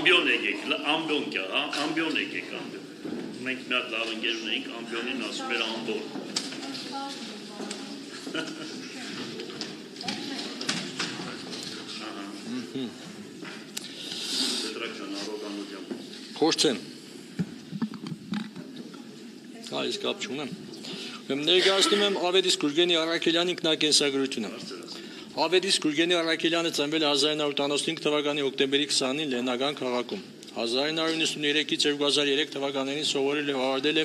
ամբիոն եկեք, ամբիոն կա, ամբիոն եկեք, ամբիոն։ Մենք մի հատ լավ ընկեր ունեինք, ամբիոնին ասում էր ամբոն։ Փորձեմ։ Այս կապ չունեմ։ Ներկայացնում եմ Ավետիս Գուրգենի Առաքելյանի ինքնակենսագրությունը։ Ավետիս Գուրգենի Առաքելյանը ծնվել է 1995 թվականի հոկտեմբերի 20-ին Լեննագան քաղաքում։ 1993-ից 2003 թվականներին սովորել է ավարտել է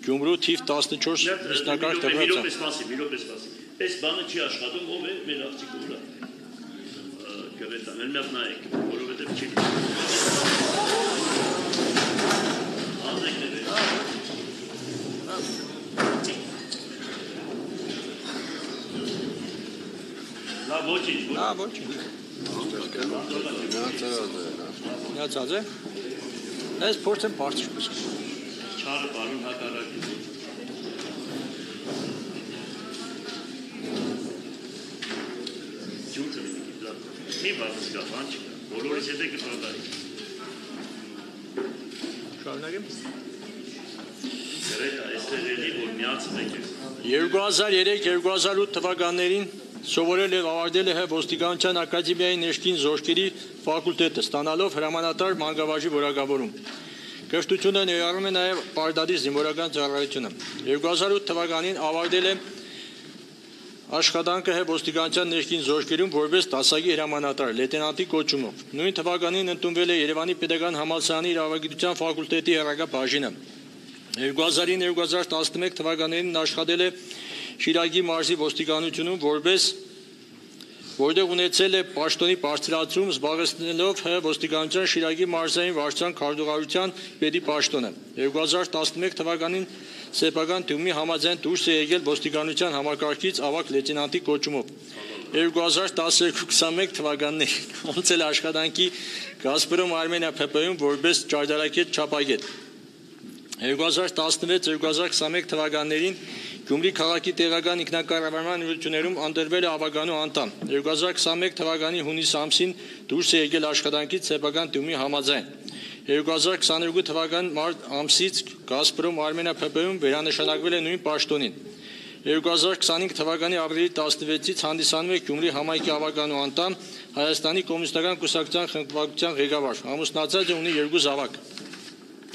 Գյումրու թիվ 14 միջնակարգ դպրոցը։ Մի րոպե սպասի։ Այս բանը չի աշխատում, ով է մեր աղջիկը ուրա։ Գավետան, էլ միած նայեք, որովհետև չի։ Ոչինչ։ Ոչինչ։ Միացած է։ Այս փորձեմ բարձր կսկում։ Չարը բարուն հակառակի։ Ջուրը մի բարձր կա, բան չկա։ Բոլորից հետ է կտրոտարի։ Շարունակեմ։ Գրետ այստեղ էլի, որ միացում եք։ 2003-2008 թվականներին սովորել է ավարտել է Ոստիկանության ակադեմիայի ներքին զորքերի ֆակուլտետը, ստանալով հրամանատար մանկավարժի որակավորում։ Կրթությունը ներառում է նաև Պարտադիր զինվորական ծառայությունը։ 2008 թվականին ավարտել է աշխատանքը Ոստիկանության ներքին զորքերում որպես դասակի հրամանատար, լեյտենանտի կոչումով։ Նույն թվականին ընդունվել է Երևանի Պետական համալսարանի իրավագիտության ֆակուլտետի հեռակա բաժինը։ 2009-2011 թվականներին աշխատել է Շիրակի մարզի ոստիկանությունում որտեղ ունեցել է պաշտոնի բարձրացում զբաղեցնելով ոստիկանության Շիրակի մարզային վարչության քարտուղարության պետի պաշտոնը։ 2011 թվականին սեփական թյումի համաձայն դուրս է եկել ոստիկանության համակարգից ավագ լեյտենանտի կոչումով։ 2012-21 թվականներին անցել աշխատանքի Գազպրոմ Արմենիա ՓՊ-ում որպես ճարտարագետ չափագետ։ 2016-2021 թվականներին Գյումրի քաղաքի տեղական ինքնակառավարման ընկերություններում ընտրվել է ավագանու անդամ։ 2021 թվականի հունիս ամսին դուրս է եկել աշխատանքից սեփական թյումի համաձայն։ 2022 թվականի մարտ ամսից Գազպրոմ Արմենիա ՓՊ-ում վերանշանակվել է նույն պաշտոնին։ 2025 թվականի ապրիլի 16-ից հանդիսանում է Գյումրի համայնքի ավագանու անդամ, Հայաստանի կոմունիստական կուսակցության խմբակցության ղեկավար, ամուսնացած է, ունի 2 զավակ։